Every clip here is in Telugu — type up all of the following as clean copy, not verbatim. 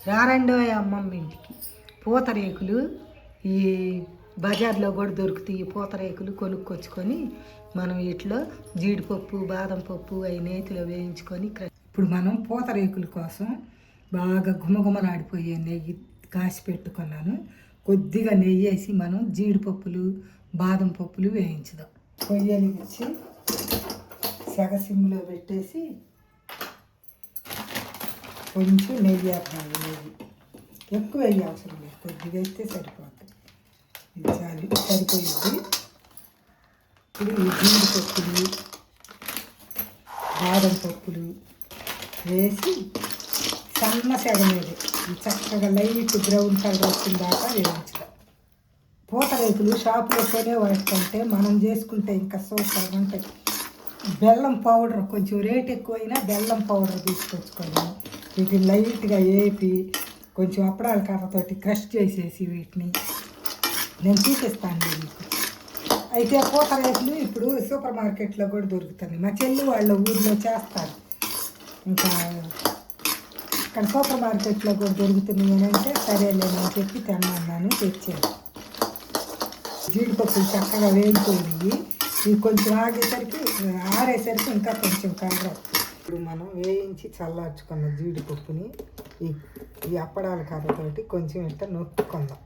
రారండో అమ్మమ్మ ఇంటికి. పూతరేకులు ఈ బజార్లో కూడా దొరుకుతాయి. ఈ పూతరేకులు కొనుక్కొచ్చుకొని మనం వీటిలో జీడిపప్పు బాదం పప్పు అవి నేతిలో వేయించుకొని ఇప్పుడు మనం పూతరేకుల కోసం బాగా గుమగుమలాడిపోయే నెయ్యి కాసి పెట్టుకున్నాను. కొద్దిగా నెయ్యి వేసి మనం జీడిపప్పులు బాదం పప్పులు వేయించుదాం. పొయ్యలు ఇచ్చి సగసిమ్లో పెట్టేసి కొంచెం నెయ్యి వేద్దాం. నెయ్యి ఎక్కువ వేయ అవసరం లేదు, కొద్దిగా వేస్తే సరిపోతుంది. ఇది చాలు, సరిపోయింది. ఇప్పుడు ఈ జీడిపప్పులు బాదం పప్పులు వేసి సన్న సెగ మీద చక్కగా లైట్ బ్రౌన్ కలర్ వచ్చిన దాకా వేయించుదాం. పూతరేకులు షాపులో కొనేవాటికంటే మనం చేసుకుంటే ఇంకా సూపర్గా ఉంటాయి. బెల్లం పౌడర్ కొంచెం రేట్ ఎక్కువైనా బెల్లం పౌడర్ తీసుకొచ్చుకొని వీటిని లైట్గా వేపి కొంచెం అప్పడాల కర్రతోటి క్రష్ చేసేసి వీటిని నేను చూపిస్తాను మీకు. అయితే పూతరేకులు ఇప్పుడు సూపర్ మార్కెట్లో కూడా దొరుకుతుంది. మా చెల్లి వాళ్ళ ఊర్లో చేస్తారు. ఇంకా ఇక్కడ సూపర్ మార్కెట్లో కూడా దొరుకుతున్నాయి అని అంటే సరేలేనని చెప్పి తెమ్మన్నాను, తెచ్చాను. జీడిపప్పులు చక్కగా వేగిపోయినాయి. ఇవి కొంచెం ఆరేసరికి ఇంకా కొంచెం కలర్ వస్తుంది. ఇప్పుడు మనం వేయించి చల్లార్చుకున్న జీడిపప్పుని ఈ అప్పడాల కర్రతోటి కొంచెం ఇట్లా నొక్కుకుందాం.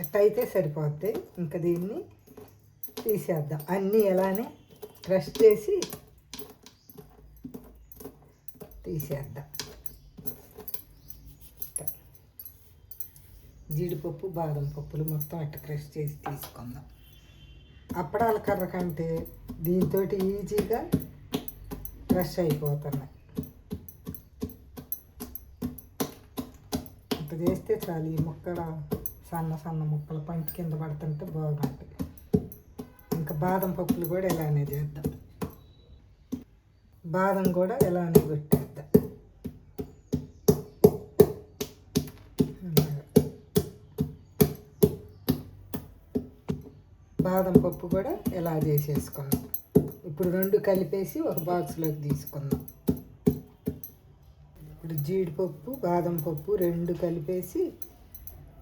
ఎట్టయితే సరిపోద్ది. ఇంకా దీన్ని తీసేద్దాం. అన్నీ ఎలానే క్రష్ చేసి తీసేద్దాం. జీడిపప్పు బాదం పప్పులు మొత్తం అట్ట క్రష్ చేసి తీసుకుందాం. అప్పడాల కర్ర కంటే దీంతో ఈజీగా క్రష్ అయిపోతున్నాయి. ఇంత చేస్తే చాలు. ఈ ముక్కలు సన్న సన్న ముక్కలు పంటి కింద పడుతుంటే బాగుంటాయి. ఇంకా బాదం పప్పులు కూడా ఇలానే చేద్దాం. బాదం కూడా ఇలానే కొట్టేద్దాం. బాదం పప్పు కూడా ఇలా చేసేసుకున్నాం. ఇప్పుడు రెండు కలిపేసి ఒక బాక్స్లోకి తీసుకుందాం. ఇప్పుడు జీడిపప్పు బాదం పప్పు రెండు కలిపేసి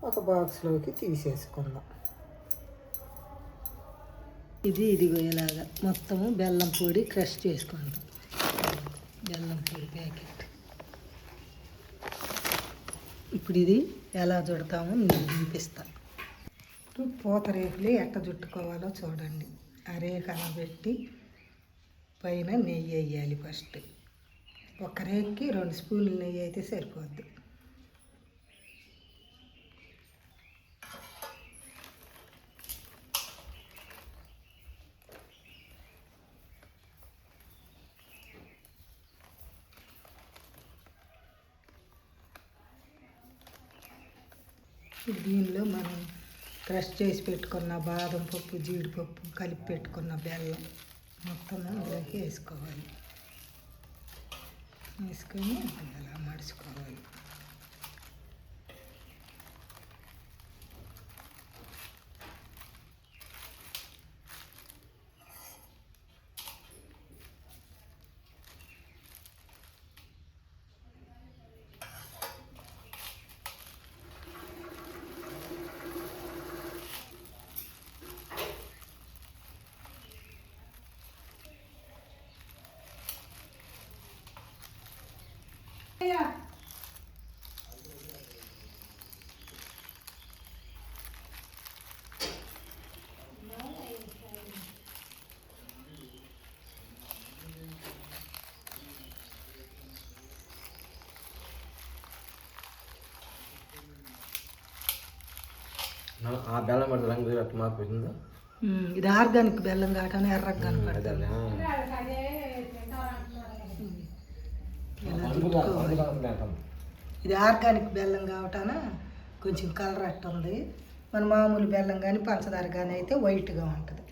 ఒక బాక్స్లోకి తీసేసుకుందాం. ఇదిగో ఇలాగా మొత్తము బెల్లం పొడి క్రష్ చేసుకుందాం. బెల్లం పొడి ప్యాకెట్. ఇప్పుడు ఇది ఎలా చుడతామో నేను చూపిస్తాను. పూతరేకులు ఎట్ట చుట్టుకోవాలో చూడండి. ఆ రేకు అలా పెట్టి పైన నెయ్యి వేయాలి. ఫస్ట్ ఒక రేకుకి 2 స్పూన్లు నెయ్యి అయితే సరిపోద్ది. దీనిలో మనం క్రష్ చేసి పెట్టుకున్న బాదం పప్పు జీడిపప్పు కలిపి పెట్టుకున్న బెల్లం మొత్తం అందులోకి వేసుకోవాలి. వేసుకొని అలా మడుచుకోవాలి. ఆ బెల్లం పడితే రంగు అట్లా మార్పు అవుతుందా? ఇది ఆర్గానిక్ బెల్లం కావటానే ఎర్రగా కనపడుతుంది. ఇది ఆర్గానిక్ బెల్లం కావటాన కొంచెం కలర్ అట్టుంది. మన మామూలు బెల్లం కానీ పంచదార కానీ అయితే వైట్గా ఉంటుంది.